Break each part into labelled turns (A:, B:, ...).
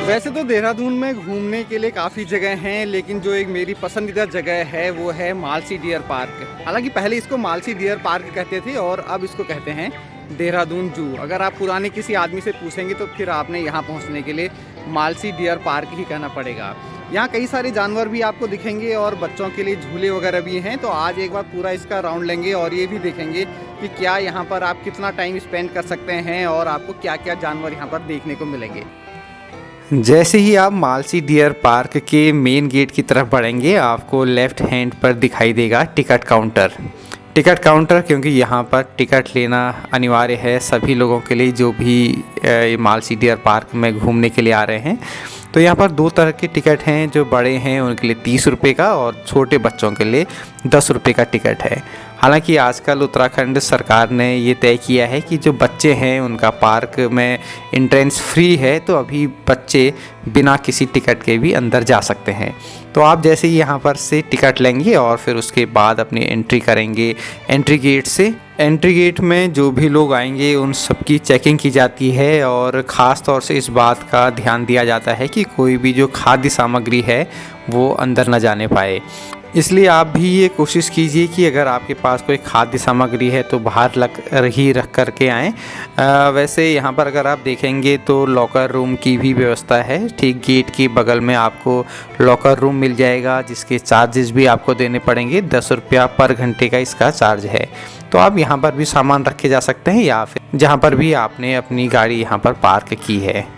A: वैसे तो देहरादून में घूमने के लिए काफ़ी जगह हैं, लेकिन जो एक मेरी पसंदीदा जगह है वो है मालसी डियर पार्क। हालांकि पहले इसको मालसी डियर पार्क कहते थे और अब इसको कहते हैं देहरादून जू। अगर आप पुराने किसी आदमी से पूछेंगे तो फिर आपने यहाँ पहुँचने के लिए मालसी डियर पार्क ही कहना पड़ेगा। यहाँ कई सारे जानवर भी आपको दिखेंगे और बच्चों के लिए झूले वगैरह भी हैं। तो आज एक बार पूरा इसका राउंड लेंगे और ये भी देखेंगे कि क्या यहाँ पर आप कितना टाइम स्पेंड कर सकते हैं और आपको क्या क्या जानवर यहाँ पर देखने को मिलेंगे। जैसे ही आप मालसी डियर पार्क के मेन गेट की तरफ बढ़ेंगे, आपको लेफ़्ट हैंड पर दिखाई देगा टिकट काउंटर। टिकट काउंटर क्योंकि यहाँ पर टिकट लेना अनिवार्य है सभी लोगों के लिए जो भी मालसी डियर पार्क में घूमने के लिए आ रहे हैं। तो यहाँ पर दो तरह के टिकट हैं, जो बड़े हैं उनके लिए 30 रुपये का और छोटे बच्चों के लिए 10 रुपये का टिकट है। हालांकि आजकल उत्तराखंड सरकार ने ये तय किया है कि जो बच्चे हैं उनका पार्क में एंट्रेंस फ्री है, तो अभी बच्चे बिना किसी टिकट के भी अंदर जा सकते हैं। तो आप जैसे ही यहाँ पर से टिकट लेंगे और फिर उसके बाद अपनी एंट्री करेंगे एंट्री गेट से। एंट्री गेट में जो भी लोग आएंगे उन सबकी चेकिंग की जाती है और ख़ास तौर से इस बात का ध्यान दिया जाता है कि कोई भी जो खाद्य सामग्री है वो अंदर न जाने पाए। इसलिए आप भी ये कोशिश कीजिए कि अगर आपके पास कोई खाद्य सामग्री है तो बाहर रख कर के आएँ। वैसे यहाँ पर अगर आप देखेंगे तो लॉकर रूम की भी व्यवस्था है। ठीक गेट के बगल में आपको लॉकर रूम मिल जाएगा, जिसके चार्जेस भी आपको देने पड़ेंगे। 10 रुपया पर घंटे का इसका चार्ज है। तो आप यहाँ पर भी सामान रखे जा सकते हैं या फिर जहाँ पर भी आपने अपनी गाड़ी यहाँ पर पार्क की है।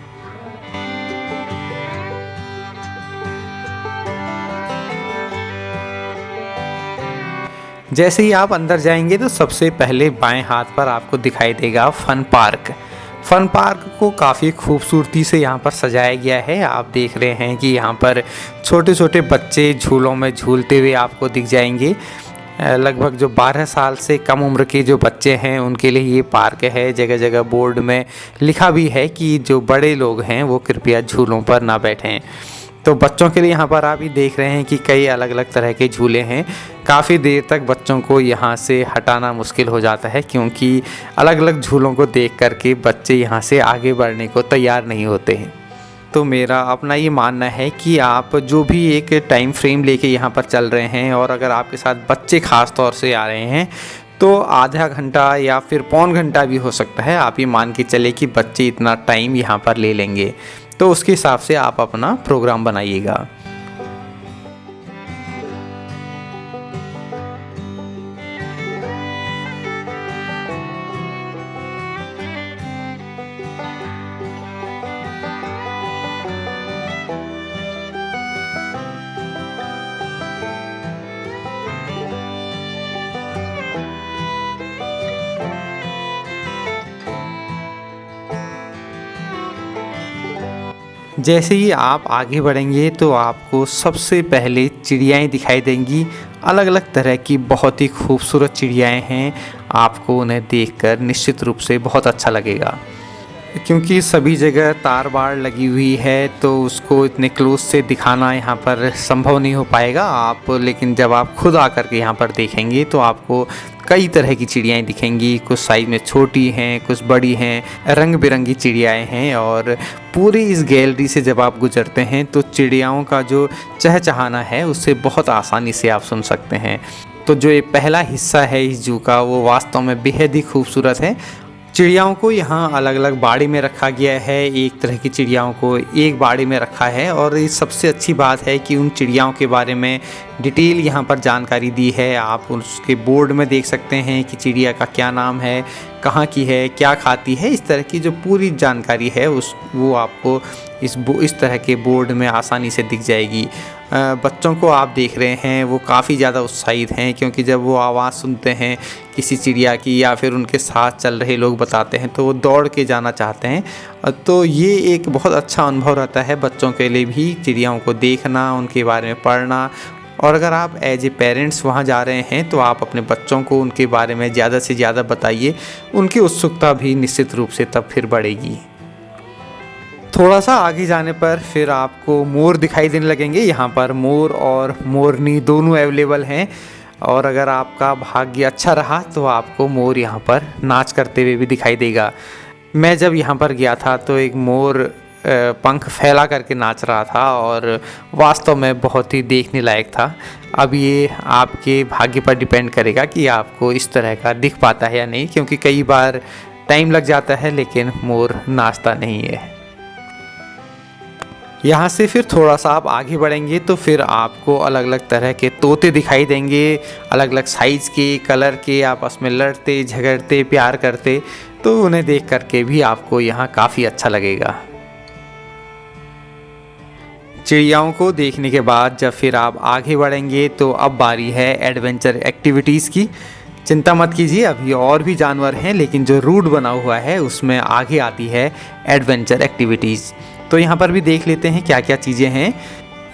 A: जैसे ही आप अंदर जाएंगे तो सबसे पहले बाएं हाथ पर आपको दिखाई देगा फन पार्क। फन पार्क को काफ़ी खूबसूरती से यहाँ पर सजाया गया है। आप देख रहे हैं कि यहाँ पर छोटे छोटे बच्चे झूलों में झूलते हुए आपको दिख जाएंगे। लगभग जो 12 साल से कम उम्र के जो बच्चे हैं उनके लिए ये पार्क है। जगह जगह बोर्ड में लिखा भी है कि जो बड़े लोग हैं वो कृपया झूलों पर ना बैठें। तो बच्चों के लिए यहाँ पर आप ही देख रहे हैं कि कई अलग अलग तरह के झूले हैं। काफ़ी देर तक बच्चों को यहाँ से हटाना मुश्किल हो जाता है, क्योंकि अलग अलग झूलों को देख करके बच्चे यहाँ से आगे बढ़ने को तैयार नहीं होते हैं। तो मेरा अपना ये मानना है कि आप जो भी एक टाइम फ्रेम लेके यहाँ पर चल रहे हैं और अगर आपके साथ बच्चे ख़ास तौर से आ रहे हैं तो आधा घंटा या फिर पौन घंटा भी हो सकता है। आप ये मान के चले कि बच्चे इतना टाइम यहाँ पर ले लेंगे, तो उसके हिसाब से आप अपना प्रोग्राम बनाइएगा। जैसे ही आप आगे बढ़ेंगे तो आपको सबसे पहले चिड़ियाएँ दिखाई देंगी। अलग अलग तरह की बहुत ही खूबसूरत चिड़ियाएँ हैं। आपको उन्हें देखकर निश्चित रूप से बहुत अच्छा लगेगा, क्योंकि सभी जगह तार बाड़ लगी हुई है तो उसको इतने क्लोज से दिखाना यहाँ पर संभव नहीं हो पाएगा आप। लेकिन जब आप खुद आकर के यहाँ पर देखेंगे तो आपको कई तरह की चिड़ियाएँ दिखेंगी। कुछ साइज़ में छोटी हैं, कुछ बड़ी हैं, रंग बिरंगी चिड़ियाएँ हैं। और पूरी इस गैलरी से जब आप गुजरते हैं तो चिड़ियाओं का जो चहचहाना है उससे बहुत आसानी से आप सुन सकते हैं। तो जो ये पहला हिस्सा है इस जू का वो वास्तव में बेहद ही खूबसूरत है चिड़ियाओं को यहाँ अलग अलग बाड़ी में रखा गया है। एक तरह की चिड़ियाओं को एक बाड़ी में रखा है और ये सबसे अच्छी बात है कि उन चिड़ियाओं के बारे में डिटेल यहाँ पर जानकारी दी है। आप उसके बोर्ड में देख सकते हैं कि चिड़िया का क्या नाम है, कहाँ की है, क्या खाती है। इस तरह की जो पूरी जानकारी है वो आपको इस तरह के बोर्ड में आसानी से दिख जाएगी। बच्चों को आप देख रहे हैं वो काफ़ी ज़्यादा उत्साहित हैं, क्योंकि जब वो आवाज़ सुनते हैं किसी चिड़िया की या फिर उनके साथ चल रहे लोग बताते हैं तो वो दौड़ के जाना चाहते हैं। तो ये एक बहुत अच्छा अनुभव रहता है बच्चों के लिए भी, चिड़ियाओं को देखना, उनके बारे में पढ़ना। और अगर आप एज ए पेरेंट्स वहाँ जा रहे हैं तो आप अपने बच्चों को उनके बारे में ज़्यादा से ज़्यादा बताइए, उनकी उत्सुकता भी निश्चित रूप से तब फिर बढ़ेगी। थोड़ा सा आगे जाने पर फिर आपको मोर दिखाई देने लगेंगे। यहाँ पर मोर और मोरनी दोनों अवेलेबल हैं, और अगर आपका भाग्य अच्छा रहा तो आपको मोर यहाँ पर नाच करते हुए भी दिखाई देगा। मैं जब यहाँ पर गया था तो एक मोर पंख फैला करके नाच रहा था और वास्तव में बहुत ही देखने लायक था। अब ये आपके भाग्य पर डिपेंड करेगा कि आपको इस तरह का दिख पाता है या नहीं, क्योंकि कई बार टाइम लग जाता है लेकिन मोर नाचता नहीं है। यहाँ से फिर थोड़ा सा आप आगे बढ़ेंगे तो फिर आपको अलग अलग तरह के तोते दिखाई देंगे, अलग अलग साइज़ के, कलर के, आपस में लड़ते झगड़ते प्यार करते, तो उन्हें देख करके भी आपको यहाँ काफ़ी अच्छा लगेगा। चिड़ियाओं को देखने के बाद जब फिर आप आगे बढ़ेंगे तो अब बारी है एडवेंचर एक्टिविटीज़ की। चिंता मत कीजिए, अभी और भी जानवर हैं, लेकिन जो रूट बना हुआ है उसमें आगे आती है एडवेंचर एक्टिविटीज़। तो यहाँ पर भी देख लेते हैं क्या क्या चीज़ें हैं।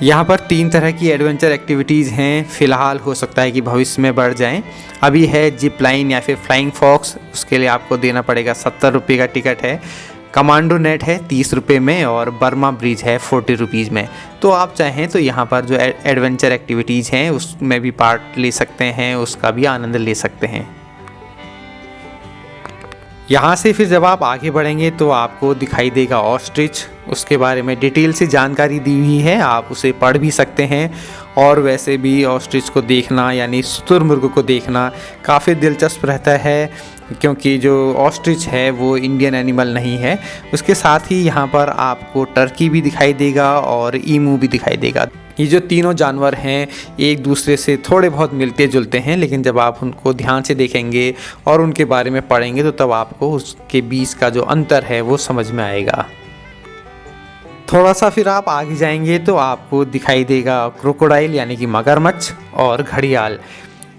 A: यहाँ पर 3 तरह की एडवेंचर एक्टिविटीज़ हैं, फ़िलहाल हो सकता है कि भविष्य में बढ़ जाएं। अभी है जिप लाइन या फिर फ्लाइंग फॉक्स, उसके लिए आपको देना पड़ेगा 70 रुपये का टिकट है। कमांडो नेट है 30 रुपये में, और बर्मा ब्रिज है 40 रुपीज़ में। तो आप चाहें तो यहाँ पर जो एडवेंचर एक्टिविटीज़ हैं उसमें भी पार्ट ले सकते हैं, उसका भी आनंद ले सकते हैं। यहाँ से फिर जब आप आगे बढ़ेंगे तो आपको दिखाई देगा ऑस्ट्रिच। उसके बारे में डिटेल से जानकारी दी हुई है, आप उसे पढ़ भी सकते हैं। और वैसे भी ऑस्ट्रिच को देखना यानी शुतुरमुर्ग को देखना काफ़ी दिलचस्प रहता है, क्योंकि जो ऑस्ट्रिच है वो इंडियन एनिमल नहीं है। उसके साथ ही यहाँ पर आपको टर्की भी दिखाई देगा और ईमू भी दिखाई देगा। ये जो तीनों जानवर हैं एक दूसरे से थोड़े बहुत मिलते जुलते हैं, लेकिन जब आप उनको ध्यान से देखेंगे और उनके बारे में पढ़ेंगे तो तब आपको उसके बीच का जो अंतर है वो समझ में आएगा। थोड़ा सा फिर आप आगे जाएंगे तो आपको दिखाई देगा क्रोकोडाइल यानी कि मगरमच्छ और घड़ियाल।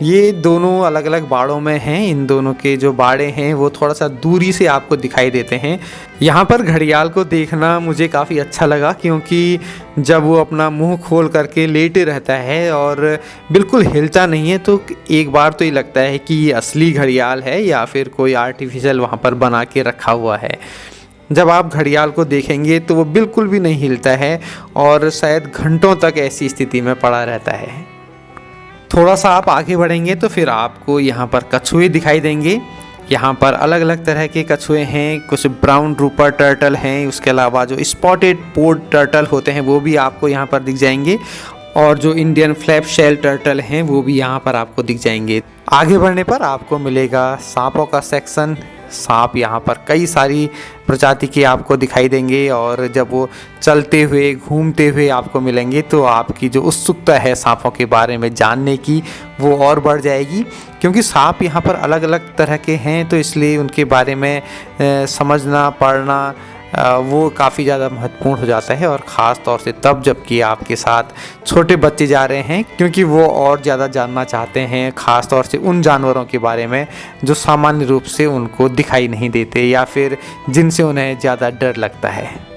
A: ये दोनों अलग अलग बाड़ों में हैं। इन दोनों के जो बाड़े हैं वो थोड़ा सा दूरी से आपको दिखाई देते हैं। यहाँ पर घड़ियाल को देखना मुझे काफ़ी अच्छा लगा, क्योंकि जब वो अपना मुंह खोल करके लेटे रहता है और बिल्कुल हिलता नहीं है, तो एक बार तो ये लगता है कि ये असली घड़ियाल है या फिर कोई आर्टिफिशियल वहाँ पर बना के रखा हुआ है। जब आप घड़ियाल को देखेंगे तो वो बिल्कुल भी नहीं हिलता है और शायद घंटों तक ऐसी स्थिति में पड़ा रहता है। थोड़ा सा आप आगे बढ़ेंगे तो फिर आपको यहाँ पर कछुए दिखाई देंगे। यहाँ पर अलग अलग तरह के कछुए हैं, कुछ ब्राउन रूपर टर्टल हैं, उसके अलावा जो स्पॉटेड पोड टर्टल होते हैं वो भी आपको यहाँ पर दिख जाएंगे, और जो इंडियन फ्लैप शेल टर्टल हैं वो भी यहाँ पर आपको दिख जाएंगे। आगे बढ़ने पर आपको मिलेगा सांपों का सेक्शन। सांप यहाँ पर कई सारी प्रजाति के आपको दिखाई देंगे, और जब वो चलते हुए घूमते हुए आपको मिलेंगे तो आपकी जो उत्सुकता है सांपों के बारे में जानने की वो और बढ़ जाएगी, क्योंकि सांप यहाँ पर अलग अलग तरह के हैं, तो इसलिए उनके बारे में समझना पढ़ना वो काफ़ी ज़्यादा महत्वपूर्ण हो जाता है। और ख़ास तौर से तब जबकि आपके साथ छोटे बच्चे जा रहे हैं, क्योंकि वो और ज़्यादा जानना चाहते हैं, ख़ास तौर से उन जानवरों के बारे में जो सामान्य रूप से उनको दिखाई नहीं देते या फिर जिनसे उन्हें ज़्यादा डर लगता है।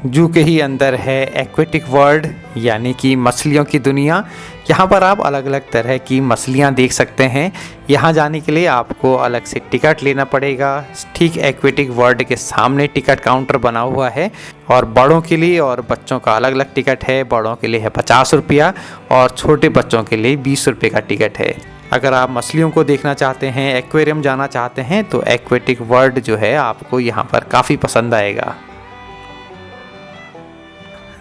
A: जू के ही अंदर है एक्वेटिक वर्ल्ड यानी कि मछलियों की दुनिया। यहाँ पर आप अलग अलग तरह की मछलियाँ देख सकते हैं। यहाँ जाने के लिए आपको अलग से टिकट लेना पड़ेगा। ठीक एक्वेटिक वर्ल्ड के सामने टिकट काउंटर बना हुआ है और बड़ों के लिए और बच्चों का अलग अलग टिकट है। बड़ों के लिए है 50 रुपया और छोटे बच्चों के लिए 20 रुपये का टिकट है। अगर आप मछलियों को देखना चाहते हैं, एक्वेरियम जाना चाहते हैं, तो एक्वेटिक वर्ल्ड जो है आपको यहाँ पर काफ़ी पसंद आएगा।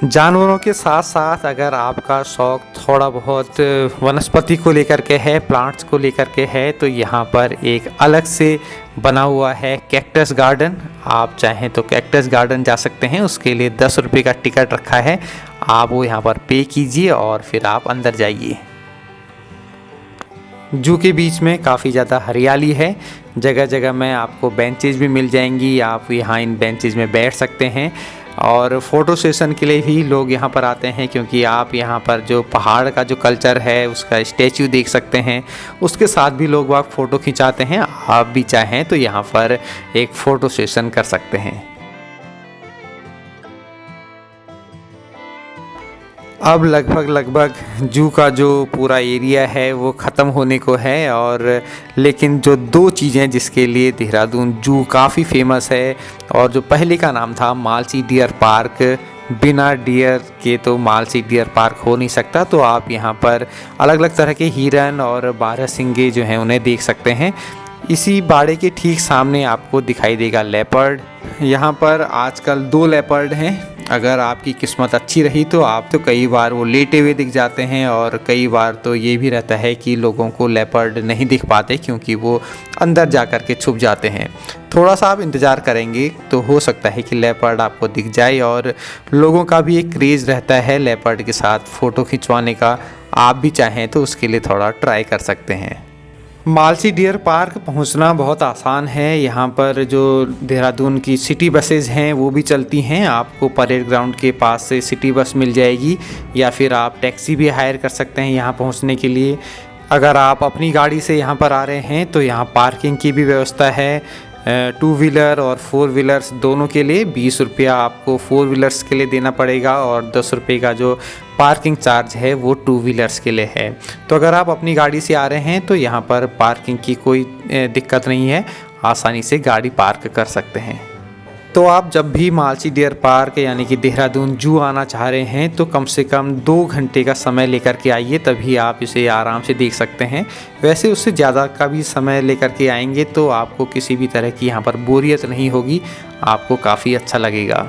A: जानवरों के साथ साथ अगर आपका शौक़ थोड़ा बहुत वनस्पति को लेकर के है, प्लांट्स को लेकर के है, तो यहाँ पर एक अलग से बना हुआ है कैक्टस गार्डन। आप चाहें तो कैक्टस गार्डन जा सकते हैं। उसके लिए 10 रुपये का टिकट रखा है। आप वो यहाँ पर पे कीजिए और फिर आप अंदर जाइए। जू के बीच में काफ़ी ज़्यादा हरियाली है। जगह जगह में आपको बेंचेस भी मिल जाएंगी। आप यहाँ इन बेंचेस में बैठ सकते हैं और फ़ोटो सेशन के लिए भी लोग यहाँ पर आते हैं, क्योंकि आप यहाँ पर जो पहाड़ का जो कल्चर है उसका स्टैचू देख सकते हैं। उसके साथ भी लोग वहाँ फ़ोटो खिंचाते हैं। आप भी चाहें तो यहाँ पर एक फ़ोटो सेशन कर सकते हैं। अब लगभग जू का जो पूरा एरिया है वो ख़त्म होने को है, और लेकिन जो 2 चीज़ें जिसके लिए देहरादून जू काफ़ी फेमस है, और जो पहले का नाम था मालसी डियर पार्क, बिना डियर के तो मालसी डियर पार्क हो नहीं सकता। तो आप यहाँ पर अलग अलग तरह के हिरन और बारहसिंगे जो हैं उन्हें देख सकते हैं। इसी बाड़े के ठीक सामने आपको दिखाई देगा लेपर्ड। यहाँ पर आजकल 2 लेपर्ड हैं। अगर आपकी किस्मत अच्छी रही तो आप तो कई बार वो लेटे हुए दिख जाते हैं, और कई बार तो ये भी रहता है कि लोगों को लेपर्ड नहीं दिख पाते क्योंकि वो अंदर जा कर के छुप जाते हैं। थोड़ा सा आप इंतज़ार करेंगे तो हो सकता है कि लेपर्ड आपको दिख जाए, और लोगों का भी एक क्रेज़ रहता है लेपर्ड के साथ फ़ोटो खिंचवाने का। आप भी चाहें तो उसके लिए थोड़ा ट्राई कर सकते हैं। मालसी डियर पार्क पहुंचना बहुत आसान है। यहाँ पर जो देहरादून की सिटी बसेज हैं वो भी चलती हैं। आपको परेड ग्राउंड के पास से सिटी बस मिल जाएगी, या फिर आप टैक्सी भी हायर कर सकते हैं यहाँ पहुँचने के लिए। अगर आप अपनी गाड़ी से यहाँ पर आ रहे हैं तो यहाँ पार्किंग की भी व्यवस्था है। 2 व्हीलर और 4 व्हीलर्स दोनों के लिए 20 रुपया आपको 4 व्हीलर्स के लिए देना पड़ेगा, और 10 रुपये का जो पार्किंग चार्ज है वो 2 व्हीलर्स के लिए है। तो अगर आप अपनी गाड़ी से आ रहे हैं तो यहाँ पर पार्किंग की कोई दिक्कत नहीं है, आसानी से गाड़ी पार्क कर सकते हैं। तो आप जब भी मालसी डियर पार्क यानी कि देहरादून जू आना चाह रहे हैं तो कम से कम 2 घंटे का समय लेकर के आइए, तभी आप इसे आराम से देख सकते हैं। वैसे उससे ज़्यादा का भी समय लेकर के आएंगे तो आपको किसी भी तरह की यहाँ पर बोरियत नहीं होगी, आपको काफ़ी अच्छा लगेगा।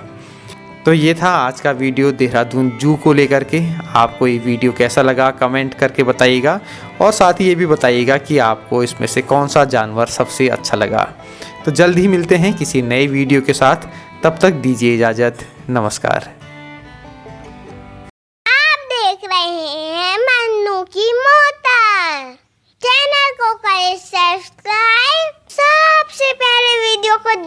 A: तो ये था आज का वीडियो देहरादून जू को लेकर के। आपको ये वीडियो कैसा लगा कमेंट करके बताइएगा, और साथ ही ये भी बताइएगा कि आपको इसमें से कौन सा जानवर सबसे अच्छा लगा। तो जल्द ही मिलते हैं किसी नए वीडियो के साथ। तब तक दीजिए इजाज़त। नमस्कार।
B: आप देख रहे हैं मन्नू की मोटर। चैनल को करें सब्सक्राइब। सबसे पहले वीडियो को